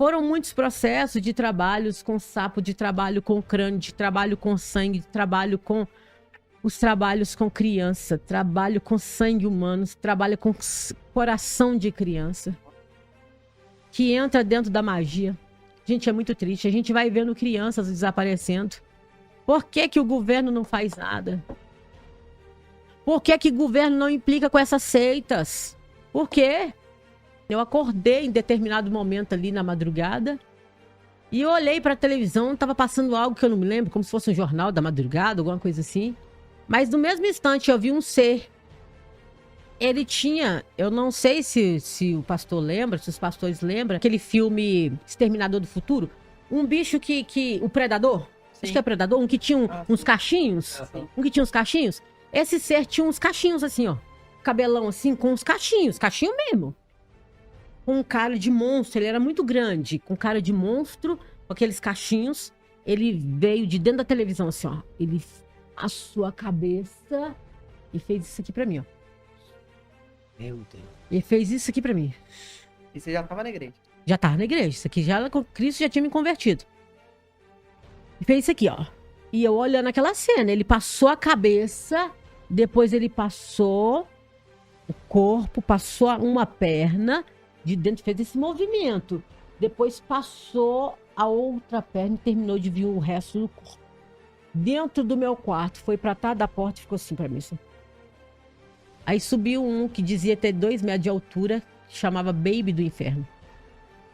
Foram muitos processos de trabalhos com sapo, de trabalho com crânio, de trabalho com sangue, de trabalho com os trabalhos com criança, trabalho com sangue humano, trabalho com coração de criança, que entra dentro da magia. Gente, é muito triste. A gente vai vendo crianças desaparecendo. Por que que o governo não faz nada? Por que que o governo não implica com essas seitas? Por quê? Eu acordei em determinado momento ali na madrugada e eu olhei para a televisão, estava passando algo que eu não me lembro, como se fosse um jornal da madrugada, alguma coisa assim. Mas no mesmo instante eu vi um ser. Ele tinha, eu não sei se o pastor lembra, se os pastores lembram, aquele filme Exterminador do Futuro. Um bicho o Predador, Sim. acho que é Predador, um que tinha uns cachinhos. Um que tinha uns cachinhos. Esse ser tinha uns cachinhos assim, ó. Cabelão assim, com uns cachinho mesmo. Com cara de monstro, ele era muito grande. Com cara de monstro, com aqueles cachinhos. Ele veio de dentro da televisão assim, ó. Ele assou a cabeça e fez isso aqui pra mim, ó. Meu Deus. Ele fez isso aqui pra mim. E você já tava na igreja? Já tava na igreja. Isso aqui já, Cristo já tinha me convertido. E fez isso aqui, ó. E eu olhando aquela cena, ele passou a cabeça, depois ele passou o corpo, passou uma perna, de dentro fez esse movimento. Depois passou a outra perna e terminou de vir o resto do corpo. Dentro do meu quarto, foi pra trás da porta e ficou assim pra mim. Assim. Aí subiu um que dizia ter 2 metros de altura, que chamava Baby do Inferno.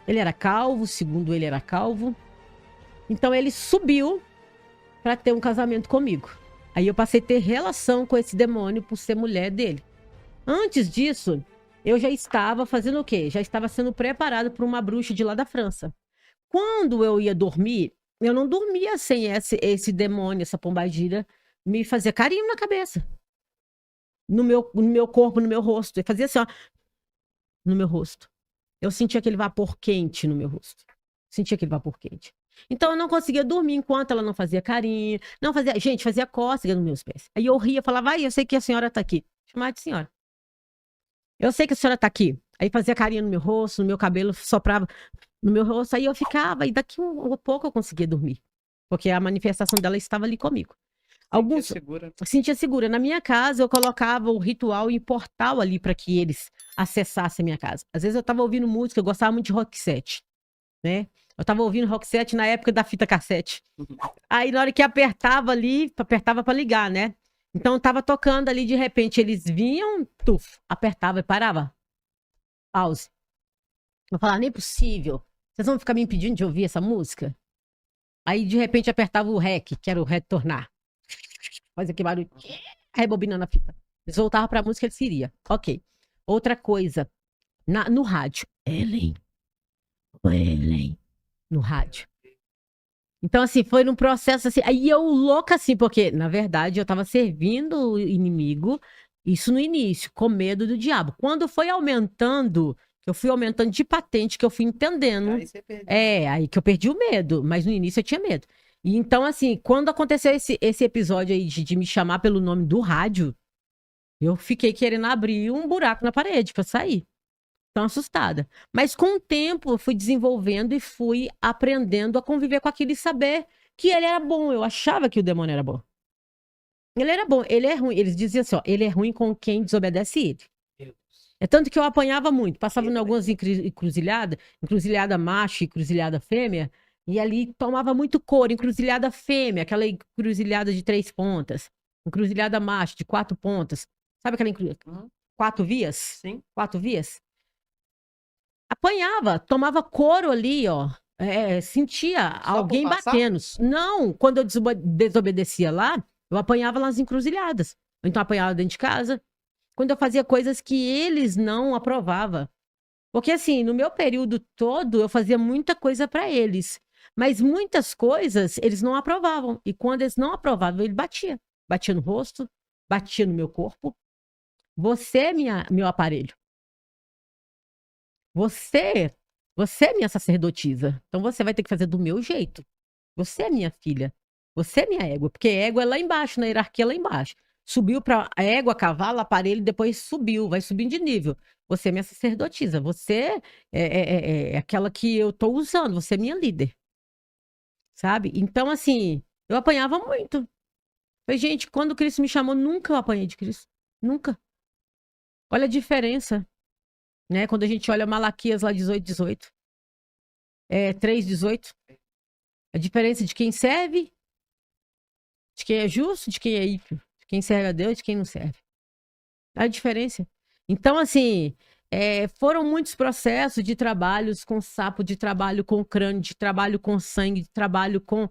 Ele era calvo, segundo ele era calvo. Então ele subiu pra ter um casamento comigo. Aí eu passei a ter relação com esse demônio por ser mulher dele. Antes disso, eu já estava fazendo o quê? Já estava sendo preparado por uma bruxa de lá da França. Quando eu ia dormir, eu não dormia sem esse demônio, essa pombagira, me fazer carinho na cabeça. No meu corpo, no meu rosto. Ele fazia assim, ó. No meu rosto. Eu sentia aquele vapor quente no meu rosto. Sentia aquele vapor quente. Então eu não conseguia dormir enquanto ela não fazia carinho. Não fazia. Gente, fazia cócega nos meus pés. Aí eu ria, falava, vai, eu sei que a senhora tá aqui. Chamava de senhora. Eu sei que a senhora tá aqui. Aí fazia carinho no meu rosto, no meu cabelo, soprava no meu rosto. Aí eu ficava, e daqui um pouco eu conseguia dormir. Porque a manifestação dela estava ali comigo. Alguns sentia segura. Na minha casa, eu colocava o ritual e portal ali para que eles acessassem a minha casa. Às vezes eu estava ouvindo música, eu gostava muito de rock set, né? Eu estava ouvindo rock set na época da fita cassete. Aí na hora que apertava ali, apertava para ligar, né? Então eu tava tocando ali, de repente eles vinham, tuf, apertava e parava. Pause. Eu falava, nem é possível. Vocês vão ficar me impedindo de ouvir essa música? Aí de repente apertava o REC, que era o retornar. Faz aquele barulho, rebobinando a fita. Eles voltavam pra música, eles iriam. Ok. Outra coisa, no rádio. Ellen. No rádio. Então, assim, foi num processo assim. Aí eu louca assim, porque, na verdade, eu tava servindo o inimigo, isso no início, com medo do diabo. Quando foi aumentando, eu fui aumentando de patente, que eu fui entendendo. Aí você perdeu. Aí que eu perdi o medo, mas no início eu tinha medo. E então, assim, quando aconteceu esse episódio aí de me chamar pelo nome do rádio, eu fiquei querendo abrir um buraco na parede pra sair. Tão assustada. Mas com o tempo eu fui desenvolvendo e fui aprendendo a conviver com aquilo e saber que ele era bom. Eu achava que o demônio era bom. Ele era bom, ele é ruim. Eles diziam assim, ó, ele é ruim com quem desobedece ele. É tanto que eu apanhava muito. Passava em algumas encruzilhadas, encruzilhada macho e encruzilhada fêmea, e ali tomava muito couro, encruzilhada fêmea, aquela encruzilhada de 3 pontas, encruzilhada macho de 4 pontas. Sabe aquela encruzilhada? 4 vias? Sim. 4 vias? Apanhava, tomava couro ali, ó. Sentia Só alguém por passar? batendo. Não, quando eu desobedecia lá, eu apanhava nas encruzilhadas. Ou então apanhava dentro de casa. Quando eu fazia coisas que eles não aprovavam. Porque assim, no meu período todo, eu fazia muita coisa para eles. Mas muitas coisas eles não aprovavam. E quando eles não aprovavam, ele batia. Batia no rosto, batia no meu corpo. Você é meu aparelho. Você é minha sacerdotisa. Então você vai ter que fazer do meu jeito. Você é minha filha. Você é minha égua. Porque égua é lá embaixo, na hierarquia lá embaixo. Subiu para égua, cavalo, aparelho, depois subiu, vai subindo de nível. Você é minha sacerdotisa, você é aquela que eu tô usando, você é minha líder, sabe? Então, assim, eu apanhava muito. Falei, gente, quando Cristo me chamou, nunca eu apanhei de Cristo. Nunca. Olha a diferença, né? Quando a gente olha Malaquias lá 18:18, 3:18, a diferença de quem serve, de quem é justo, de quem é ímpio, de quem serve a Deus, e de quem não serve. A diferença. Então, assim, foram muitos processos de trabalhos com sapo, de trabalho com crânio, de trabalho com sangue, de trabalho com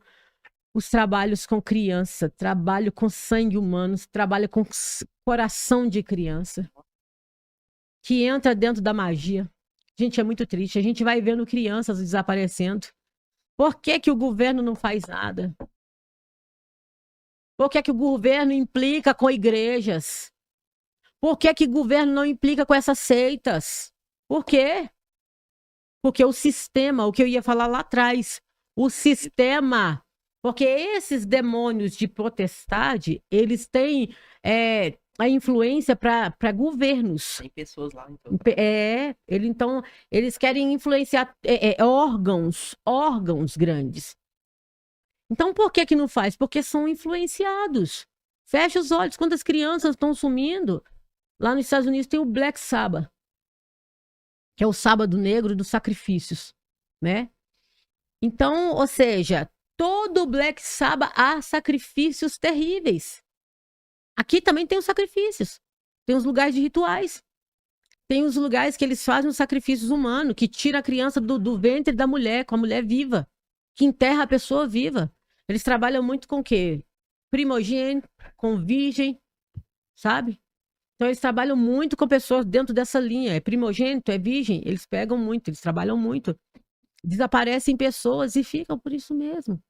os trabalhos com criança, trabalho com sangue humano, trabalho com coração de criança, que entra dentro da magia. Gente, é muito triste. A gente vai vendo crianças desaparecendo. Por que que o governo não faz nada? Por que que o governo implica com igrejas? Por que que o governo não implica com essas seitas? Por quê? Porque o sistema, o que eu ia falar lá atrás, o sistema, porque esses demônios de potestade, eles têm a influência para governos. Tem pessoas lá, então. Então, eles querem influenciar órgãos grandes. Então, por que que não faz? Porque são influenciados. Fecha os olhos. Quando as crianças estão sumindo, lá nos Estados Unidos tem o Black Sabbath, que é o sábado negro dos sacrifícios, né? Então, ou seja, todo o Black Sabbath há sacrifícios terríveis. Aqui também tem os sacrifícios. Tem os lugares de rituais. Tem os lugares que eles fazem os sacrifícios humanos, que tira a criança do ventre da mulher, com a mulher viva, que enterra a pessoa viva. Eles trabalham muito com o quê? Primogênito, com virgem, sabe? Então, eles trabalham muito com pessoas dentro dessa linha. É primogênito, é virgem. Eles pegam muito, eles trabalham muito. Desaparecem pessoas e ficam por isso mesmo.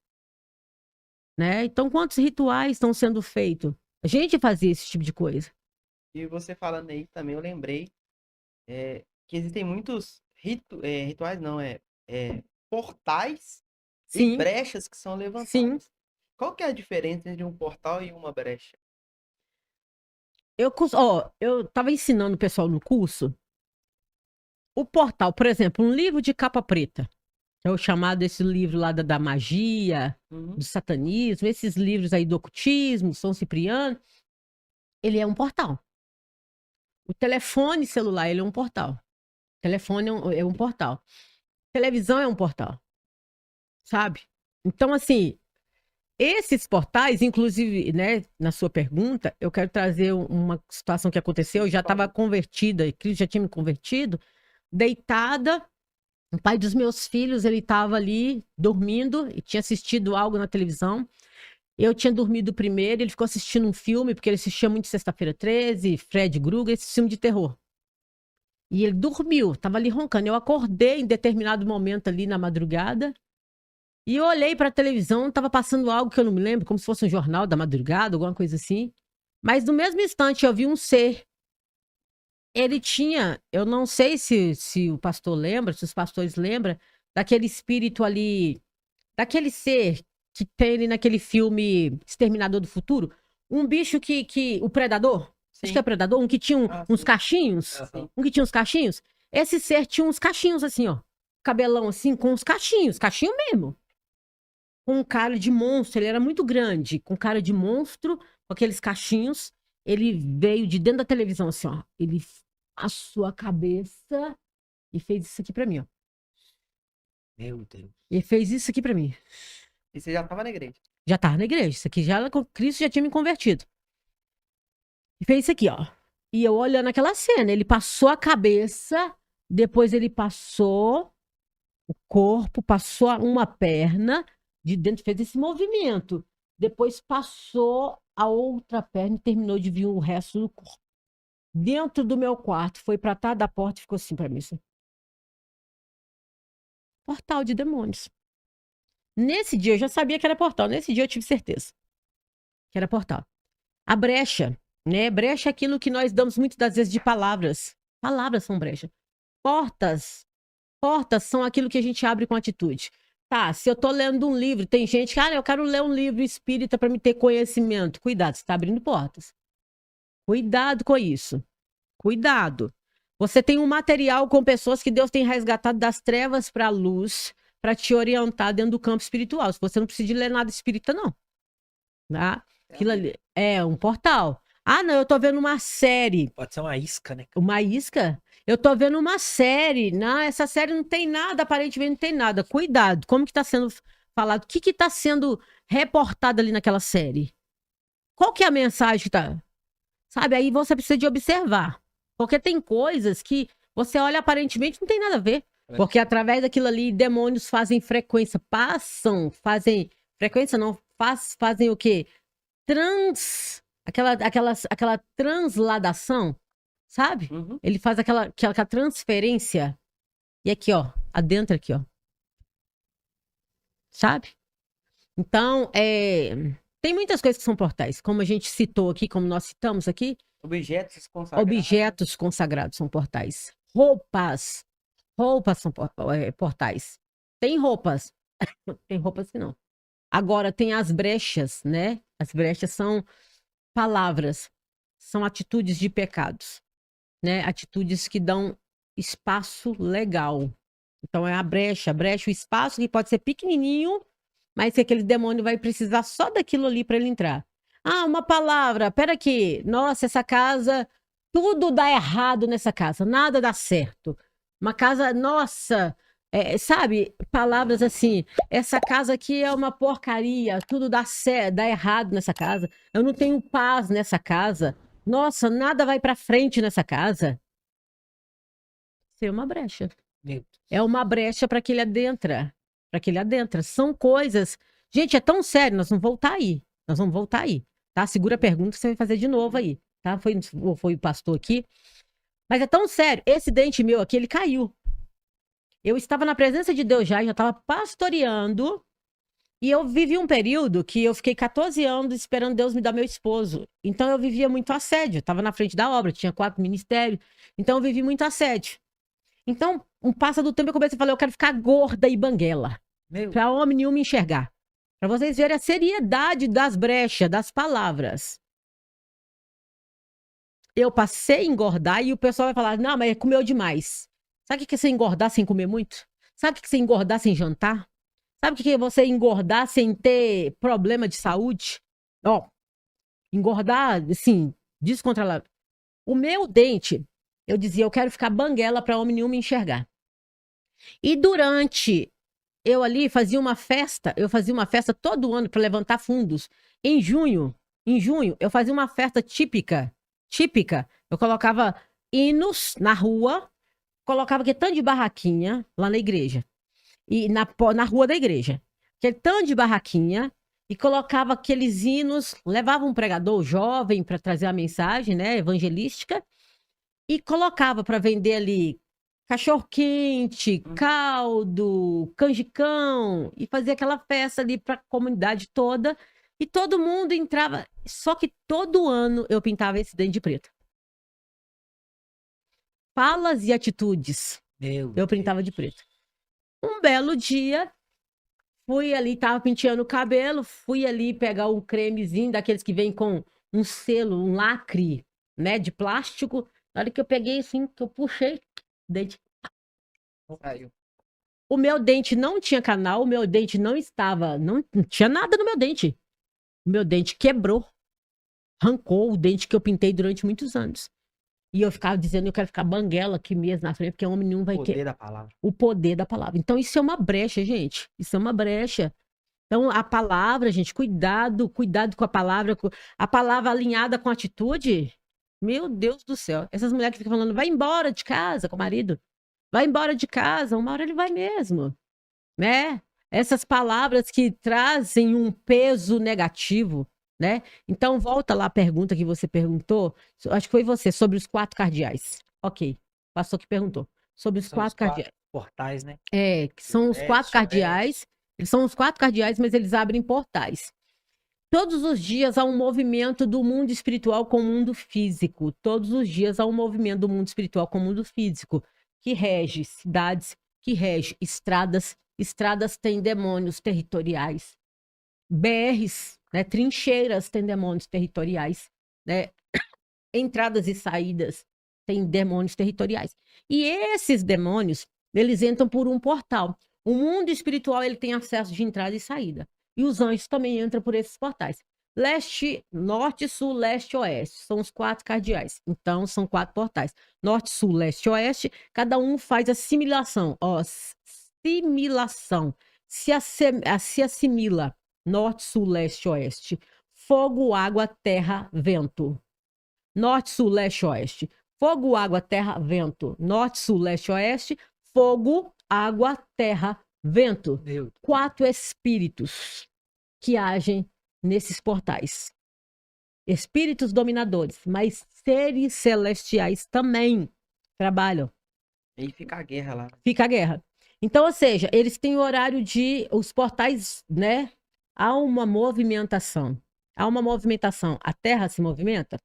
Né? Então, quantos rituais estão sendo feitos? A gente fazia esse tipo de coisa. E você falando aí também, eu lembrei que existem muitos rituais, não, portais e Sim, brechas que são levantadas. sim. Qual que é a diferença entre um portal e uma brecha? Eu estava ensinando o pessoal no curso o portal, por exemplo, um livro de capa preta. É o chamado esse livro lá da magia, do satanismo, esses livros aí do ocultismo, São Cipriano. Ele é um portal. O telefone celular, ele é um portal. O telefone é um portal. Televisão é um portal. Sabe? Então, assim, esses portais, inclusive, né, na sua pergunta, eu quero trazer uma situação que aconteceu. Eu já estava convertida, Cristo já tinha me convertido, deitada. O pai dos meus filhos, ele estava ali dormindo e tinha assistido algo na televisão. Eu tinha dormido primeiro, ele ficou assistindo um filme, porque ele assistia muito Sexta-feira 13, Fred Krueger, esse filme de terror. E ele dormiu, estava ali roncando. Eu acordei em determinado momento ali na madrugada e eu olhei para a televisão, estava passando algo que eu não me lembro, como se fosse um jornal da madrugada, alguma coisa assim. Mas no mesmo instante eu vi um ser. Ele tinha, eu não sei se o pastor lembra, se os pastores lembram, daquele espírito ali, daquele ser que tem ali naquele filme Exterminador do Futuro. Um bicho o Predador, acho que é Predador, um que tinha uns cachinhos, um que tinha uns cachinhos. Esse ser tinha uns cachinhos assim, ó, cabelão assim, com uns cachinho mesmo. Com cara de monstro, ele era muito grande, com cara de monstro, com aqueles cachinhos. Ele veio de dentro da televisão assim, ó, ele passou a cabeça e fez isso aqui pra mim, ó. Meu Deus. Ele fez isso aqui pra mim. E você já estava na igreja? Já tava na igreja. Isso aqui já, Cristo já tinha me convertido. E fez isso aqui, ó. E eu olhando aquela cena, ele passou a cabeça, depois ele passou o corpo, passou uma perna, de dentro fez esse movimento. Depois passou a outra perna e terminou de vir o resto do corpo. Dentro do meu quarto, foi pra trás da porta e ficou assim pra mim. Assim. Portal de demônios. Nesse dia eu já sabia que era portal. Nesse dia eu tive certeza que era portal. A brecha, né? Brecha é aquilo que nós damos muitas das vezes de palavras. Palavras são brecha. Portas. Portas são aquilo que a gente abre com atitude. Tá, se eu tô lendo um livro, tem gente que, eu quero ler um livro espírita para me ter conhecimento. Cuidado, você tá abrindo portas. Cuidado com isso. Cuidado. Você tem um material com pessoas que Deus tem resgatado das trevas para a luz, para te orientar dentro do campo espiritual. Você não precisa de ler nada espírita, não. Tá? Aquilo ali é um portal. Ah, não, eu tô vendo uma série. Pode ser uma isca, né? Uma isca? Eu tô vendo uma série. Não, essa série não tem nada, aparentemente não tem nada. Cuidado, como que tá sendo falado? O que que tá sendo reportado ali naquela série? Qual que é a mensagem que tá? Sabe, aí você precisa de observar. Porque tem coisas que você olha aparentemente não tem nada a ver. Porque através daquilo ali, demônios fazem frequência, fazem frequência não, fazem o quê? Aquela transladação, sabe? Uhum. Ele faz aquela transferência. E aqui, ó, adentro aqui, ó. Sabe? Então, tem muitas coisas que são portais, como a gente citou aqui, como nós citamos aqui. Objetos consagrados. Objetos consagrados são portais. Roupas são portais. Tem roupas. Tem roupas que não. Agora, tem as brechas, né? As brechas são palavras, são atitudes de pecados, né? Atitudes que dão espaço legal. Então, é a brecha, o espaço que pode ser pequenininho, mas que aquele demônio vai precisar só daquilo ali para ele entrar. Ah, uma palavra, pera aqui. Nossa, essa casa, tudo dá errado nessa casa, nada dá certo. Uma casa, nossa, sabe, palavras assim, essa casa aqui é uma porcaria, tudo dá errado nessa casa. Eu não tenho paz nessa casa. Nossa, nada vai para frente nessa casa. Isso é uma brecha. É uma brecha para que ele adentra. Para que ele adentra. São coisas. Gente, é tão sério, nós vamos voltar aí. Nós vamos voltar aí. Tá? Segura a pergunta que você vai fazer de novo aí. Tá? Foi o pastor aqui. Mas é tão sério. Esse dente meu aqui, ele caiu. Eu estava na presença de Deus já estava pastoreando. E eu vivi um período que eu fiquei 14 anos esperando Deus me dar meu esposo. Então eu vivia muito assédio. Estava na frente da obra, tinha 4 ministérios. Então eu vivi muito assédio. Então, um passa do tempo, eu comecei a falar, eu quero ficar gorda e banguela. Para homem nenhum me enxergar. Para vocês verem a seriedade das brechas, das palavras. Eu passei a engordar e o pessoal vai falar, não, mas comeu demais. Sabe o que é você engordar sem comer muito? Sabe o que é você engordar sem jantar? Sabe o que é você engordar sem ter problema de saúde? Ó, engordar, assim, descontrolado. O meu dente, eu dizia, eu quero ficar banguela para homem nenhum me enxergar. E durante, eu ali fazia uma festa todo ano para levantar fundos. Em junho, eu fazia uma festa típica. Eu colocava hinos na rua, colocava aquele tanto de barraquinha lá na igreja. E na rua da igreja. Aquele tanto de barraquinha, e colocava aqueles hinos, levava um pregador jovem para trazer a mensagem, né, evangelística, e colocava para vender ali cachorro-quente, caldo, canjicão, e fazia aquela festa ali para a comunidade toda, e todo mundo entrava. Só que todo ano eu pintava esse dente de preto. Falas e atitudes, eu pintava de preto. Um belo dia, fui ali, tava penteando o cabelo, fui ali pegar um cremezinho daqueles que vem com um selo, um lacre, né, de plástico. Na hora que eu peguei assim, que eu puxei, dente Saiu. O meu dente não tinha canal, o meu dente não tinha nada no meu dente. O meu dente quebrou, arrancou o dente que eu pintei durante muitos anos. E eu ficava dizendo, eu quero ficar banguela aqui mesmo na frente, porque homem nenhum vai O poder da palavra. O poder da palavra. Então, isso é uma brecha, gente. Isso é uma brecha. Então, a palavra, gente, cuidado com a palavra alinhada com a atitude. Meu Deus do céu. Essas mulheres que ficam falando, vai embora de casa com o marido. Vai embora de casa, uma hora ele vai mesmo. Né? Essas palavras que trazem um peso negativo, né? Então, volta lá a pergunta que você perguntou. Acho que foi você, sobre os 4 cardeais. Ok. Passou que perguntou. Sobre os 4 cardeais. Portais, né? Que são os 4 cardeais. Eles são os 4 cardeais, mas eles abrem portais. Todos os dias há um movimento do mundo espiritual com o mundo físico. Todos os dias há um movimento do mundo espiritual com o mundo físico, que rege cidades, que rege estradas. Estradas têm demônios territoriais. BRs, né, trincheiras têm demônios territoriais. Né? entradas e saídas, tem demônios territoriais. E esses demônios, eles entram por um portal. O mundo espiritual, ele tem acesso de entrada e saída. E os anjos também entram por esses portais. Leste, norte, sul, leste, oeste. São os 4 cardeais. Então, são 4 portais. Norte, sul, leste, oeste. Cada um faz assimilação. Ó, assimilação. Se assimila. Norte, sul, leste, oeste. Fogo, água, terra, vento. Norte, sul, leste, oeste. Fogo, água, terra, vento. Norte, sul, leste, oeste. Fogo, água, terra, vento. 4 espíritos que agem nesses portais. Espíritos dominadores, mas seres celestiais também trabalham. Aí fica a guerra lá. Fica a guerra. Então, ou seja, eles têm o horário de... Os portais, né? Há uma movimentação. Há uma movimentação. A Terra se movimenta.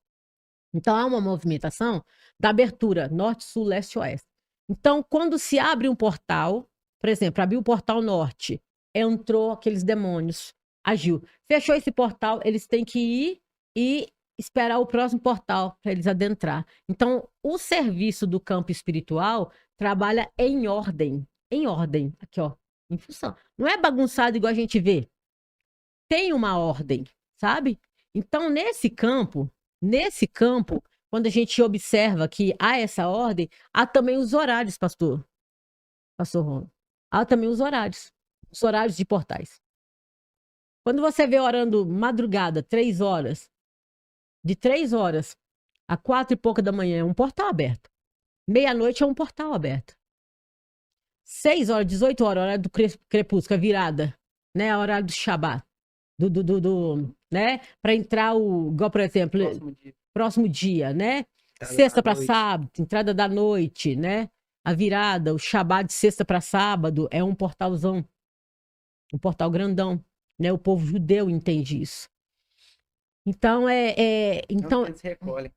Então, há uma movimentação da abertura norte, sul, leste, oeste. Então, quando se abre um portal, por exemplo, abriu o portal norte, entrou aqueles demônios, agiu. Fechou esse portal, eles têm que ir e esperar o próximo portal para eles adentrar. Então, o serviço do campo espiritual trabalha em ordem. Em ordem. Aqui, ó. Em função. Não é bagunçado igual a gente vê. Tem uma ordem, sabe? Então, nesse campo, quando a gente observa que há essa ordem, há também os horários, pastor Ron. Há também os horários de portais. Quando você vê orando madrugada, 3 horas, de 3 horas a 4 e pouca da manhã, é um portal aberto. Meia-noite é um portal aberto. 6 horas, 18 horas, hora do crepúsculo, a virada, né? A hora do Shabat. Né? Para entrar igual, por exemplo, próximo dia, né? Sexta para sábado, entrada da noite, né? A virada, o Shabat de sexta para sábado é um portalzão, um portal grandão, né? O povo judeu entende isso. Então, então eles recolhem.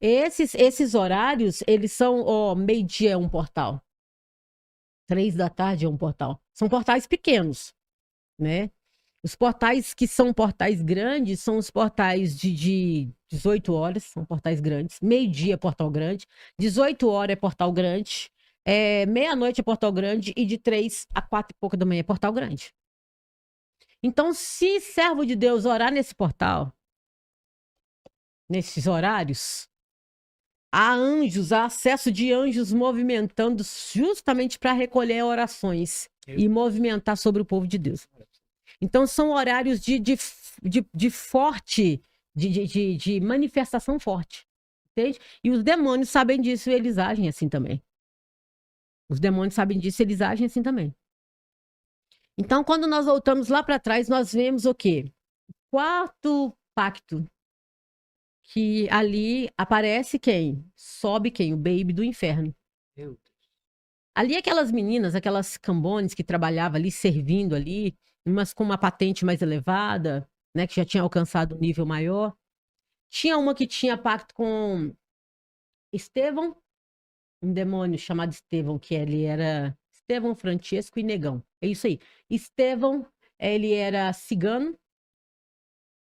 Esses horários, eles são, ó, meio-dia é um portal. 3 da tarde é um portal. São portais pequenos, né? Os portais que são portais grandes são os portais de 18 horas, são portais grandes. Meio-dia é portal grande. 18 horas é portal grande. Meia-noite é portal grande. E de 3 a 4 e pouca da manhã é portal grande. Então, se servo de Deus orar nesse portal, nesses horários, há anjos, há acesso de anjos movimentando justamente para recolher orações e movimentar sobre o povo de Deus. Então, são horários de forte, de manifestação forte. Entende? E os demônios sabem disso e eles agem assim também. Os demônios sabem disso e eles agem assim também. Então, quando nós voltamos lá para trás, nós vemos o quê? Quarto pacto. Que ali aparece quem? Sobe quem? O baby do inferno. Meu Deus. Ali aquelas meninas, aquelas cambones que trabalhavam ali, servindo ali, umas com uma patente mais elevada, né, que já tinha alcançado um nível maior. Tinha uma que tinha pacto com Estevão, um demônio chamado Estevão, que ele era Estevão, Francesco e Negão. É isso aí. Estevão, ele era cigano.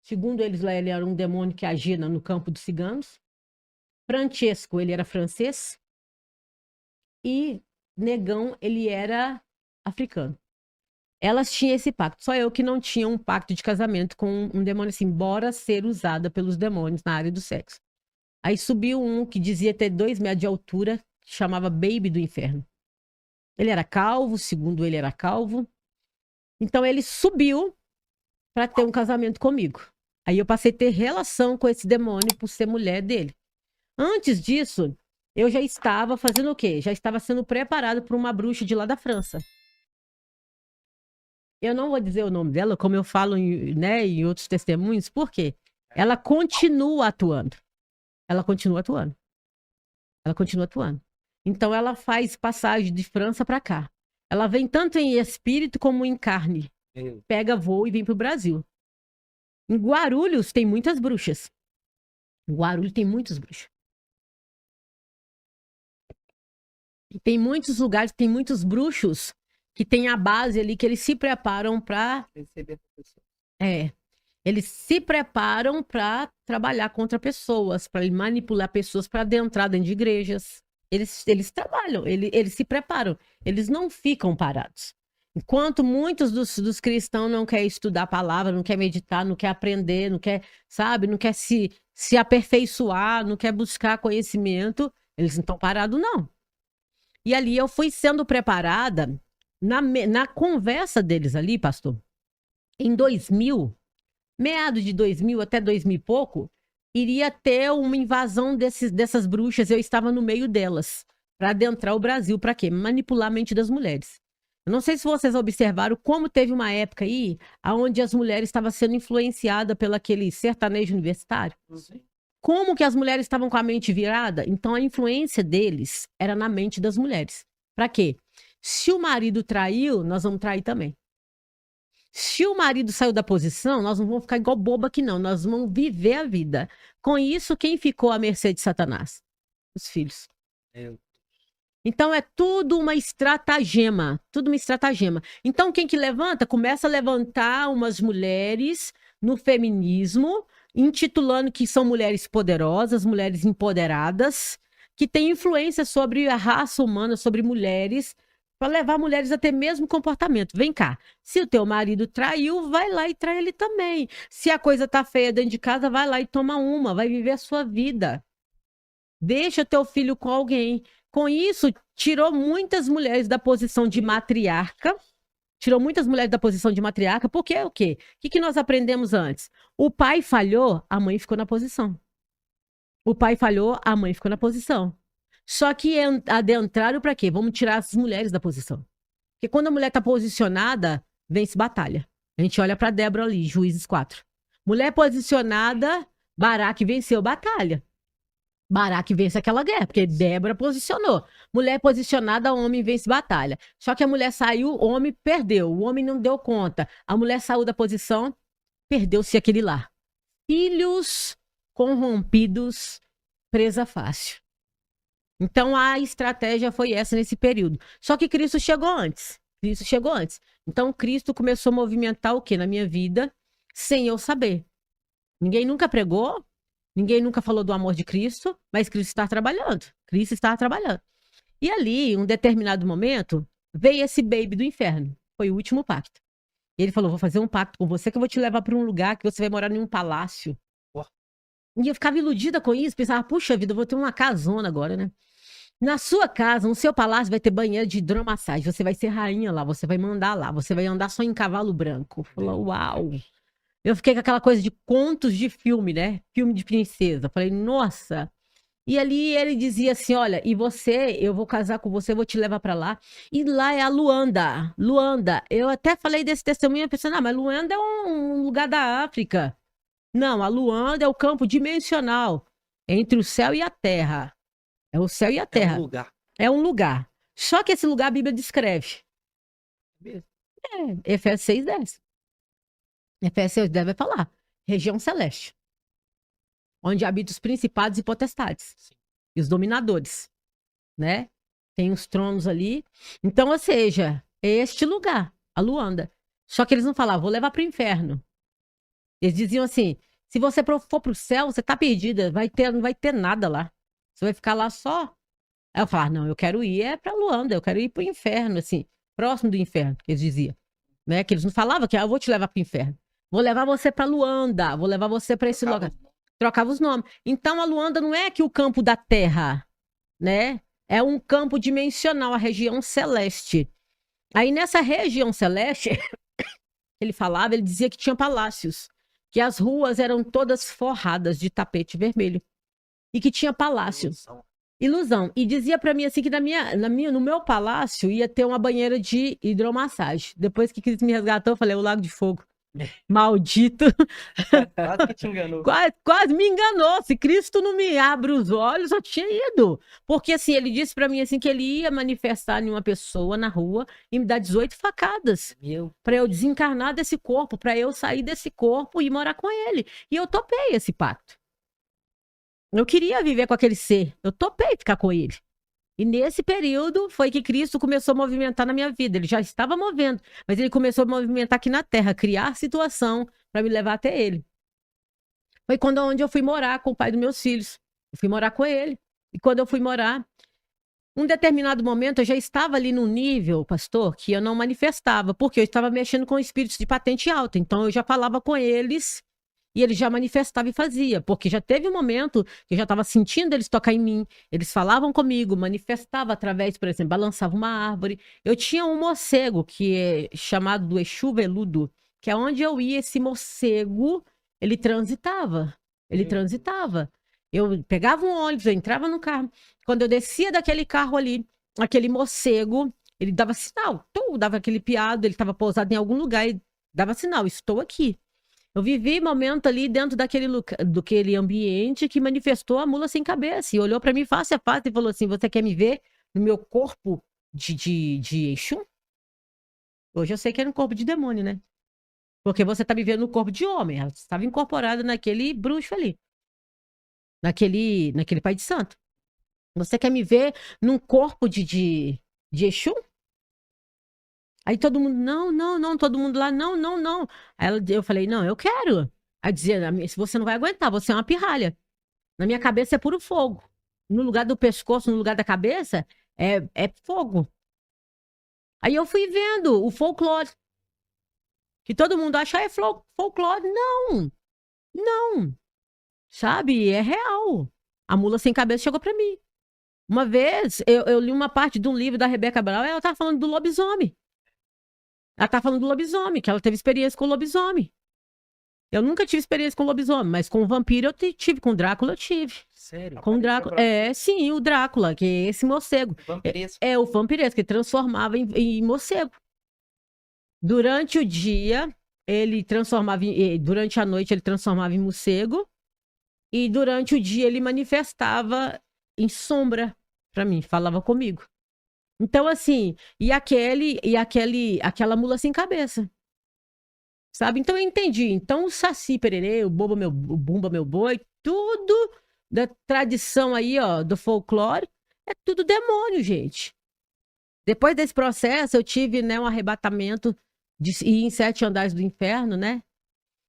Segundo eles lá, ele era um demônio que agia no campo dos ciganos. Francesco, ele era francês. E Negão, ele era africano. Elas tinham esse pacto. Só eu que não tinha um pacto de casamento com um demônio assim, embora ser usada pelos demônios na área do sexo. Aí subiu um que dizia ter 2 metros de altura, que chamava Baby do Inferno. Ele era calvo, segundo ele era calvo. Então ele subiu para ter um casamento comigo. Aí eu passei a ter relação com esse demônio por ser mulher dele. Antes disso, eu já estava fazendo o quê? Já estava sendo preparado por uma bruxa de lá da França. Eu não vou dizer o nome dela, como eu falo né, em outros testemunhos, por quê? Ela continua atuando. Ela continua atuando. Ela continua atuando. Então, ela faz passagem de França para cá. Ela vem tanto em espírito como em carne. Pega voo e vem para o Brasil. Em Guarulhos tem muitas bruxas. Em Guarulhos tem muitos bruxos. E tem muitos lugares, tem muitos bruxos que tem a base ali que eles se preparam para Receber a pessoa. Eles se preparam para trabalhar contra pessoas, para manipular pessoas, para adentrar dentro de igrejas. Eles trabalham, eles se preparam, eles não ficam parados. Enquanto muitos dos cristãos não querem estudar a palavra, não querem meditar, não querem aprender, não quer, sabe, não quer se aperfeiçoar, não quer buscar conhecimento, eles não estão parados, não. E ali eu fui sendo preparada na conversa deles ali, pastor, em 2000, meados de 2000 até 2000 e pouco, iria ter uma invasão dessas bruxas, eu estava no meio delas, para adentrar o Brasil, para quê? Manipular a mente das mulheres. Eu não sei se vocês observaram como teve uma época aí onde as mulheres estavam sendo influenciadas pelo aquele sertanejo universitário. Sim. Como que as mulheres estavam com a mente virada? Então a influência deles era na mente das mulheres. Para quê? Se o marido traiu, nós vamos trair também. Se o marido saiu da posição, nós não vamos ficar igual boba aqui, não. Nós vamos viver a vida. Com isso, quem ficou à mercê de Satanás? Os filhos. Então, é tudo uma estratagema. Tudo uma estratagema. Então, quem que levanta? Começa a levantar umas mulheres no feminismo, intitulando que são mulheres poderosas, mulheres empoderadas, que têm influência sobre a raça humana, sobre mulheres, para levar mulheres a ter mesmo comportamento. Vem cá, se o teu marido traiu, vai lá e trai ele também. Se a coisa tá feia dentro de casa, vai lá e toma uma, vai viver a sua vida. Deixa teu filho com alguém. Com isso, tirou muitas mulheres da posição de matriarca. Tirou muitas mulheres da posição de matriarca, porque o quê? O que nós aprendemos antes? O pai falhou, a mãe ficou na posição. O pai falhou, a mãe ficou na posição. Só que adentraram para quê? Vamos tirar as mulheres da posição. Porque quando a mulher está posicionada, vence batalha. A gente olha para Débora ali, Juízes 4. Mulher posicionada, Baraque venceu batalha. Baraque vence aquela guerra, porque Débora posicionou. Mulher posicionada, homem vence batalha. Só que a mulher saiu, o homem perdeu. O homem não deu conta. A mulher saiu da posição, perdeu-se aquele lá. Filhos corrompidos, presa fácil. Então a estratégia foi essa nesse período. Só que Cristo chegou antes. Cristo chegou antes. Então Cristo começou a movimentar o quê na minha vida sem eu saber. Ninguém nunca pregou, ninguém nunca falou do amor de Cristo, mas Cristo está trabalhando. Cristo está trabalhando. E ali, em um determinado momento, veio esse baby do inferno. Foi o último pacto. E ele falou: vou fazer um pacto com você que eu vou te levar para um lugar que você vai morar em um palácio. E eu ficava iludida com isso, pensava: puxa vida, eu vou ter uma casona agora, né? Na sua casa, no seu palácio, vai ter banheiro de hidromassagem. Você vai ser rainha lá, você vai mandar lá, você vai andar só em cavalo branco. Falou: uau! Eu fiquei com aquela coisa de contos de filme, né? Filme de princesa. Falei: nossa! E ali ele dizia assim: olha, e você, eu vou casar com você, eu vou te levar pra lá. E lá é a Luanda. Luanda. Eu até falei desse testemunho, pensando: ah, mas Luanda é um lugar da África. Não, a Luanda é o campo dimensional entre o céu e a terra. É o céu e a terra. É um lugar. É um lugar. Só que esse lugar a Bíblia descreve. Efésios 6:10. Efésios 6:10 vai falar. Região celeste. Onde habitam os principados e potestades. Sim. E os dominadores. Né? Tem os tronos ali. Então, ou seja, é este lugar, a Luanda. Só que eles não falavam: vou levar para o inferno. Eles diziam assim: se você for para o céu, você tá perdida. Não vai ter nada lá. Você vai ficar lá só. Aí eu falava: não, eu quero ir para Luanda, eu quero ir para o inferno, assim, próximo do inferno, que eles diziam. Né? Que eles não falavam que eu vou te levar para o inferno. Vou levar você para Luanda, vou levar você para esse lugar. Trocava os nomes. Então a Luanda não é que o campo da terra, né? É um campo dimensional, a região celeste. Aí nessa região celeste, ele falava, ele dizia que tinha palácios, que as ruas eram todas forradas de tapete vermelho e que tinha palácios. Ilusão. E dizia pra mim assim que no meu palácio ia ter uma banheira de hidromassagem. Depois que Cristo me resgatou, eu falei: o Lago de Fogo. Maldito. Quase que te enganou. Quase me enganou. Se Cristo não me abre os olhos, eu tinha ido. Porque assim, ele disse pra mim assim que ele ia manifestar em uma pessoa na rua e me dar 18 facadas. Pra eu desencarnar desse corpo, pra eu sair desse corpo e morar com ele. E eu topei esse pacto. Eu queria viver com aquele ser. Eu topei ficar com ele. E nesse período foi que Cristo começou a movimentar na minha vida. Ele já estava movendo, mas ele começou a movimentar aqui na terra, criar situação para me levar até ele. Foi onde eu fui morar com o pai dos meus filhos. Eu fui morar com ele. E quando eu fui morar, um determinado momento eu já estava ali num nível, pastor, que eu não manifestava, porque eu estava mexendo com espíritos de patente alta. Então eu já falava com eles e eles já manifestavam e fazia, porque já teve um momento que eu já estava sentindo eles tocar em mim, eles falavam comigo, manifestava através, por exemplo, balançava uma árvore. Eu tinha um morcego que é chamado do Exu Veludo, que é onde eu ia, esse morcego, ele transitava. Ele transitava. Eu pegava um ônibus, eu entrava no carro. Quando eu descia daquele carro ali, aquele morcego, ele dava sinal, dava aquele piado, ele estava pousado em algum lugar e dava sinal, estou aqui. Eu vivi momento ali dentro daquele ambiente que manifestou a mula sem cabeça e olhou para mim face a face e falou assim: você quer me ver no meu corpo de Exu? Hoje eu sei que era um corpo de demônio, né? Porque você tá me vendo no corpo de homem. Ela estava incorporada naquele bruxo ali. Naquele pai de santo. Você quer me ver num corpo de Exu? Aí todo mundo, não, todo mundo lá, não. Eu falei, não, eu quero. Aí dizia, se você não vai aguentar, você é uma pirralha. Na minha cabeça é puro fogo. No lugar do pescoço, no lugar da cabeça, é fogo. Aí eu fui vendo o folclore. Que todo mundo acha, é folclore. Não. Sabe? É real. A mula sem cabeça chegou pra mim. Uma vez, eu li uma parte de um livro da Rebeca Brown e ela tava falando do lobisomem. Ela tá falando do lobisomem, que ela teve experiência com lobisomem. Eu nunca tive experiência com lobisomem, mas com vampiro eu tive, com Drácula eu tive. Sério? Com Drácula. Sim, o Drácula, que é esse morcego. Vampiresco. É o vampiresco, que transformava em morcego. Durante o dia, ele transformava durante a noite ele transformava em morcego. E durante o dia ele manifestava em sombra pra mim, falava comigo. Então, assim, aquela mula sem cabeça. Sabe? Então eu entendi. Então o Saci Pererê, o Bumba Meu Boi, tudo da tradição aí, ó, do folclore, é tudo demônio, gente. Depois desse processo, eu tive, né, um arrebatamento de ir em 7 andares do inferno, né?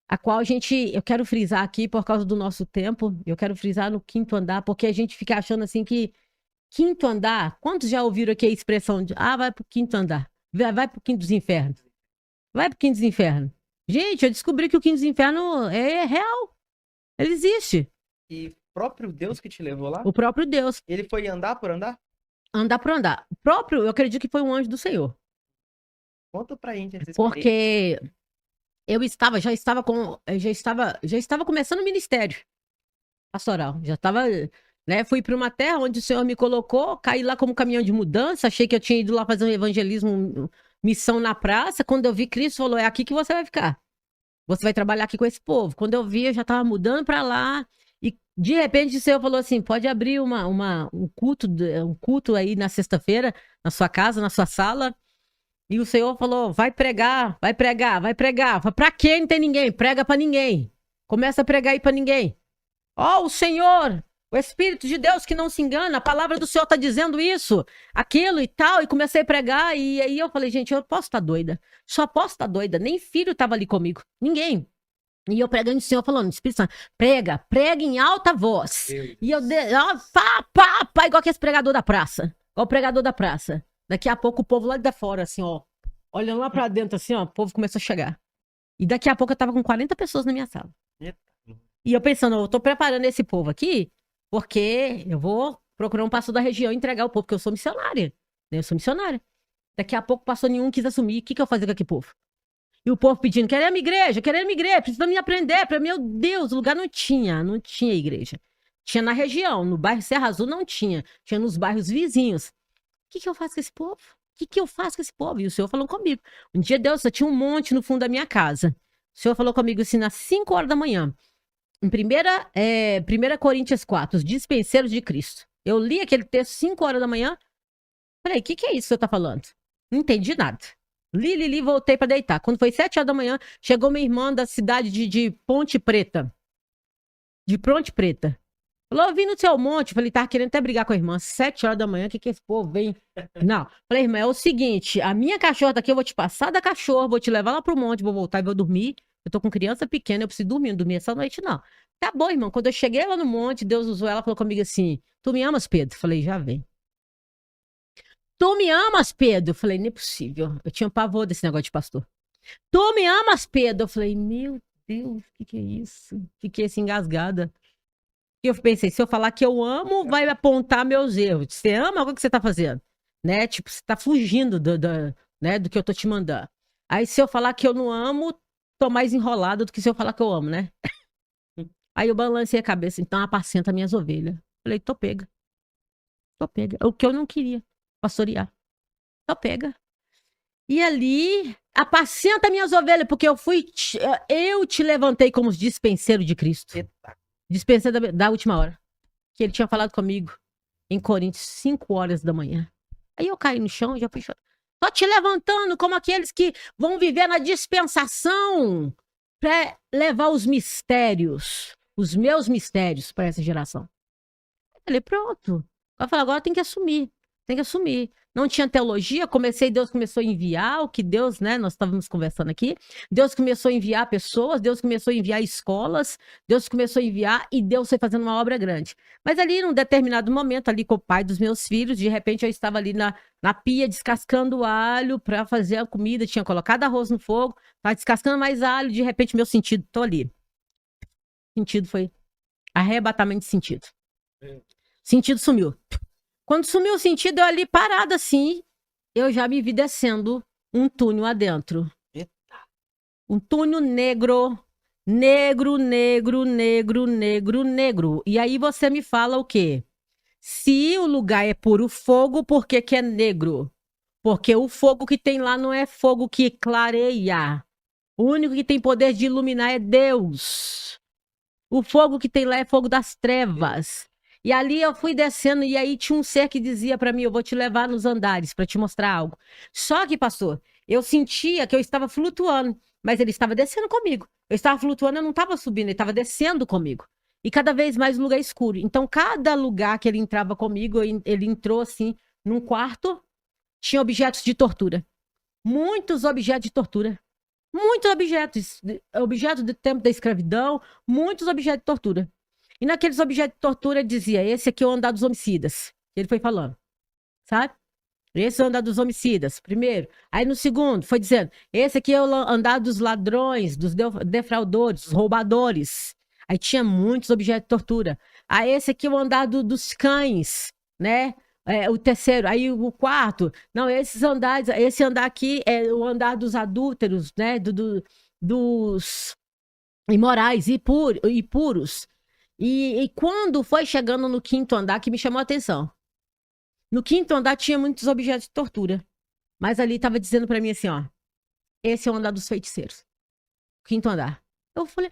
A qual eu quero frisar aqui por causa do nosso tempo, eu quero frisar no 5º andar, porque a gente fica achando assim que 5º andar, quantos já ouviram aqui a expressão de, vai pro 5º andar, vai pro 5º dos infernos, vai pro 5º dos infernos. Gente, eu descobri que o 5º dos infernos é real, ele existe. E o próprio Deus que te levou lá? O próprio Deus. Ele foi andar por andar? Andar por andar. O próprio, eu acredito que foi um anjo do Senhor. Conta pra gente essa experiência. Porque já estava começando o ministério pastoral, já estava, né, fui para uma terra onde o Senhor me colocou, caí lá como caminhão de mudança, achei que eu tinha ido lá fazer um evangelismo, missão na praça, quando eu vi Cristo, falou, é aqui que você vai ficar, você vai trabalhar aqui com esse povo. Quando eu vi, eu já estava mudando para lá, e de repente o Senhor falou assim, pode abrir um culto aí na sexta-feira, na sua casa, na sua sala. E o Senhor falou, vai pregar. Pra quê? Não tem ninguém. Prega pra ninguém. Começa a pregar aí pra ninguém. Ó, o Senhor, o Espírito de Deus que não se engana, a palavra do Senhor tá dizendo isso, aquilo e tal. E comecei a pregar. E aí eu falei, gente, eu posso estar doida. Só posso estar doida. Nem filho tava ali comigo. Ninguém. E eu pregando o Senhor falando, Espírito Santo, prega em alta voz. E eu, pá, igual aquele pregador da praça. Igual o pregador da praça. Daqui a pouco o povo lá de fora, assim, ó, olhando lá pra dentro, assim, ó, o povo começou a chegar. E daqui a pouco eu tava com 40 pessoas na minha sala. E eu pensando, eu tô preparando esse povo aqui, porque eu vou procurar um pastor da região e entregar o povo, porque eu sou missionária. Né? Eu sou missionária. Daqui a pouco pastor nenhum quis assumir. O que eu fazia com aquele povo? E o povo pedindo, queremos igreja, precisamos me aprender. Meu Deus, o lugar não tinha igreja. Tinha na região, no bairro Serra Azul não tinha. Tinha nos bairros vizinhos. O que eu faço com esse povo? O que eu faço com esse povo? E o Senhor falou comigo. Um dia, Deus, eu tinha um monte no fundo da minha casa. O Senhor falou comigo assim, às 5 horas da manhã. Em 1 Coríntios 4, os dispenseiros de Cristo. Eu li aquele texto 5 horas da manhã. Falei, o que é isso que o Senhor tá falando? Não entendi nada. Li, voltei para deitar. Quando foi 7 horas da manhã, chegou minha irmã da cidade de Ponte Preta. De Ponte Preta. Falou, eu vim no seu monte. Falei, tava querendo até brigar com a irmã. 7 horas da manhã, o que esse povo vem? Não. Falei, irmã, é o seguinte, a minha cachorra tá aqui, eu vou te passar da cachorra, vou te levar lá pro monte, vou voltar e vou dormir. Eu tô com criança pequena, eu preciso dormir, não dormir essa noite, não. Tá bom, irmão. Quando eu cheguei lá no monte, Deus usou ela, falou comigo assim: Tu me amas, Pedro? Falei, já vem. Tu me amas, Pedro? Falei, não é possível. Eu tinha um pavor desse negócio de pastor. Tu me amas, Pedro? Eu falei, meu Deus, o que é isso? Fiquei assim, engasgada. E eu pensei, se eu falar que eu amo, vai apontar meus erros. Você ama? O que você tá fazendo? Né? Tipo, você tá fugindo né, do que eu tô te mandando. Aí, se eu falar que eu não amo, tô mais enrolado do que se eu falar que eu amo, né? Aí eu balancei a cabeça, então apacenta minhas ovelhas. Falei, tô pega, tô pega. O que eu não queria, pastorear. Tô pega. E ali, apacenta minhas ovelhas, porque eu te levantei como dispenseiro de Cristo. Eita. Dispenseiro da última hora. Que ele tinha falado comigo em Coríntios, 5 horas da manhã. Aí eu caí no chão e já fui chorando. Tô te levantando como aqueles que vão viver na dispensação para levar os mistérios, os meus mistérios para essa geração. Eu falei, pronto. Eu falei, agora tem que assumir. Tem que assumir. Não tinha teologia, Deus começou a enviar o que Deus, né? Nós estávamos conversando aqui. Deus começou a enviar pessoas, Deus começou a enviar escolas, Deus começou a enviar e Deus foi fazendo uma obra grande. Mas ali, num determinado momento, ali com o pai dos meus filhos, de repente eu estava ali na pia descascando alho para fazer a comida, tinha colocado arroz no fogo, estava descascando mais alho, de repente meu sentido, tô ali. Sentido foi arrebatamento de sentido. Sentido sumiu. Quando sumiu o sentido, eu ali parada assim, eu já me vi descendo um túnel adentro. Um túnel negro, negro, negro, negro, negro, negro. E aí você me fala o quê? Se o lugar é puro fogo, por que que é negro? Porque o fogo que tem lá não é fogo que clareia. O único que tem poder de iluminar é Deus. O fogo que tem lá é fogo das trevas. E ali eu fui descendo e aí tinha um ser que dizia para mim, eu vou te levar nos andares para te mostrar algo. Só que, pastor, eu sentia que eu estava flutuando, mas ele estava descendo comigo. Eu estava flutuando, eu não estava subindo, ele estava descendo comigo. E cada vez mais um lugar escuro. Então, cada lugar que ele entrava comigo, ele entrou assim, num quarto, tinha objetos de tortura. Muitos objetos de tortura. Muitos objetos, objetos do tempo da escravidão, muitos objetos de tortura. E naqueles objetos de tortura dizia, esse aqui é o andar dos homicidas. Ele foi falando, sabe? Esse é o andar dos homicidas, primeiro. Aí no segundo, foi dizendo, esse aqui é o andar dos ladrões, dos defraudadores, dos roubadores. Aí tinha muitos objetos de tortura. Aí esse aqui é o andar dos cães, né? O terceiro, aí o quarto, não, esses andares, esse andar aqui é o andar dos adúlteros, né? Dos imorais e puros. E quando foi chegando no quinto andar, que me chamou a atenção. No quinto andar tinha muitos objetos de tortura. Mas ali estava dizendo para mim assim, ó. Esse é o andar dos feiticeiros. Quinto andar. Eu falei,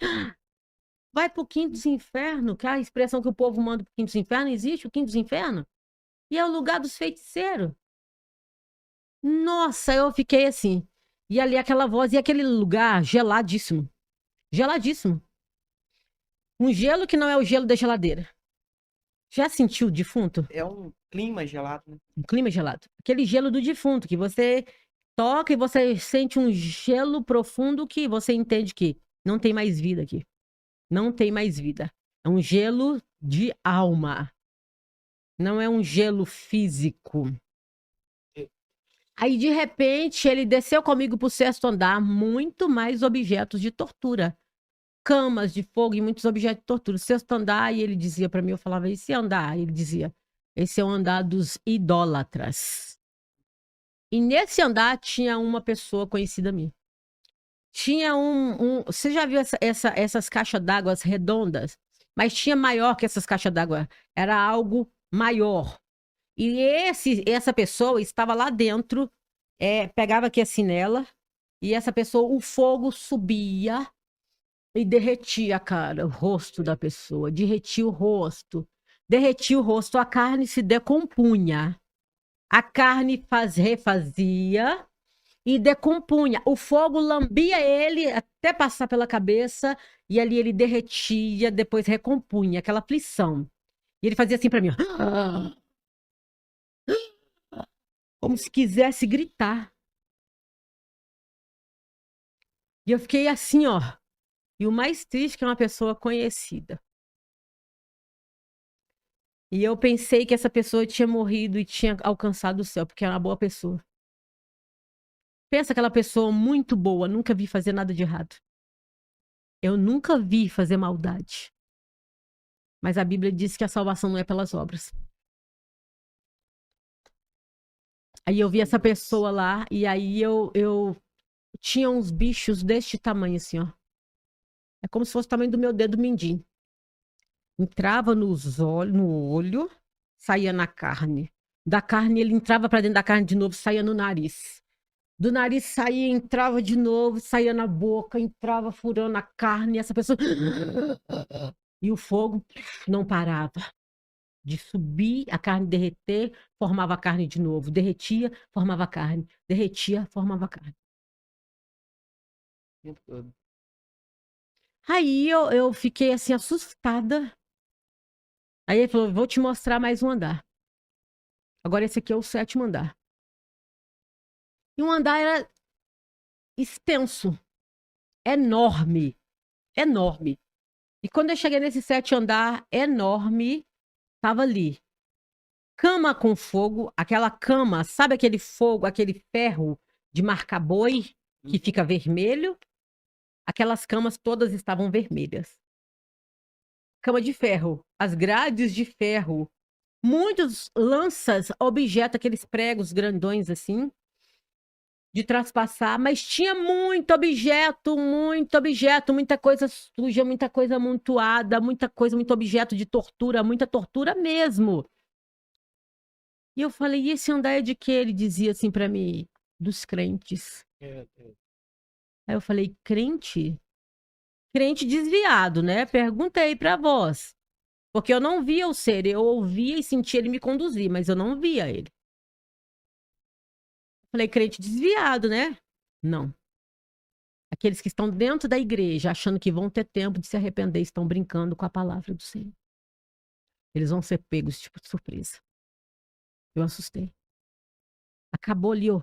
vai pro quinto dos infernos, que é a expressão que o povo manda pro quinto dos infernos, existe o quinto dos infernos? E é o lugar dos feiticeiros. Nossa, eu fiquei assim. E ali aquela voz, e aquele lugar geladíssimo. Geladíssimo. Um gelo que não é o gelo da geladeira. Já sentiu o defunto? É um clima gelado, né? Um clima gelado. Aquele gelo do defunto, que você toca e você sente um gelo profundo que você entende que não tem mais vida aqui. Não tem mais vida. É um gelo de alma. Não é um gelo físico. Aí, de repente, ele desceu comigo pro sexto andar, muito mais objetos de tortura. Camas de fogo e muitos objetos de tortura. Sexto andar, e ele dizia para mim, eu falava, esse andar? Ele dizia, esse é o andar dos idólatras. E nesse andar tinha uma pessoa conhecida minha. Tinha você já viu essas caixas d'água redondas? Mas tinha maior que essas caixas d'água. Era algo maior. E essa pessoa estava lá dentro, pegava aqui assim nela, e essa pessoa, o fogo subia e derretia, cara, o rosto da pessoa, derretia o rosto, a carne se decompunha. A carne refazia e decompunha. O fogo lambia ele até passar pela cabeça e ali ele derretia, depois recompunha, aquela aflição. E ele fazia assim pra mim, ó, como se quisesse gritar. E eu fiquei assim, ó, E o mais triste é que é uma pessoa conhecida. E eu pensei que essa pessoa tinha morrido e tinha alcançado o céu, porque era uma boa pessoa. Pensa aquela pessoa muito boa, nunca vi fazer nada de errado. Eu nunca vi fazer maldade. Mas a Bíblia diz que a salvação não é pelas obras. Aí eu vi essa pessoa lá, e aí eu tinha uns bichos deste tamanho, assim, ó. É como se fosse o tamanho do meu dedo mindinho. Entrava no olho, saía na carne. Da carne, ele entrava para dentro da carne de novo, saía no nariz. Do nariz saía, entrava de novo, saía na boca, entrava furando a carne, e essa pessoa. E o fogo não parava de subir, a carne derreter, formava a carne de novo. Derretia, formava a carne. Derretia, formava a carne. O tempo todo. Aí eu fiquei assim, assustada. Aí ele falou: vou te mostrar mais um andar. Agora esse aqui é o 7º andar. E um andar era extenso, enorme, enorme. E quando eu cheguei nesse 7º andar, enorme, tava ali. Cama com fogo, aquela cama, sabe aquele fogo, aquele ferro de marcar boi que fica vermelho? Aquelas camas todas estavam vermelhas. Cama de ferro, as grades de ferro, muitos lanças, objetos, aqueles pregos grandões assim, de traspassar, mas tinha muito objeto, muita coisa suja, muita coisa amontoada, muita coisa, muito objeto de tortura, muita tortura mesmo. E eu falei: e esse andar é de quê? Ele dizia assim pra mim: dos crentes. Aí eu falei: crente? Crente desviado, né? Perguntei pra vós. Porque eu não via o ser, eu ouvia e sentia ele me conduzir, mas eu não via ele. Falei: crente desviado, né? Não. Aqueles que estão dentro da igreja, achando que vão ter tempo de se arrepender, estão brincando com a palavra do Senhor. Eles vão ser pegos, tipo, de surpresa. Eu assustei. Acabou ali, eu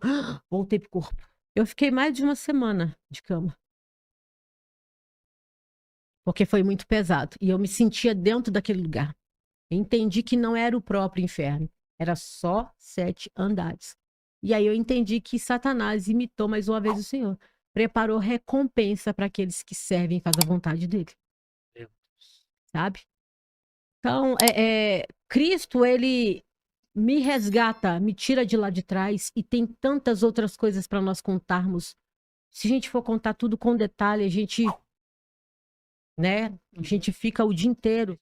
voltei pro corpo. Eu fiquei mais de uma semana de cama. Porque foi muito pesado. E eu me sentia dentro daquele lugar. Eu entendi que não era o próprio inferno. Era só 7 andares. E aí eu entendi que Satanás imitou mais uma vez o Senhor. Preparou recompensa para aqueles que servem e fazem a vontade dele. Sabe? Então, Cristo, ele me resgata, me tira de lá de trás, e tem tantas outras coisas para nós contarmos. Se a gente for contar tudo com detalhe, a gente, né, a gente fica o dia inteiro.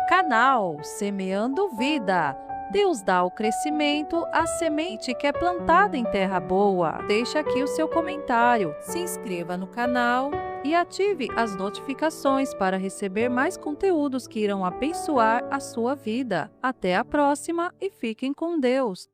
Canal Semeando Vida. Deus dá o crescimento à semente que é plantada em terra boa. Deixa aqui o seu comentário, se inscreva no canal e ative as notificações para receber mais conteúdos que irão abençoar a sua vida. Até a próxima e fiquem com Deus.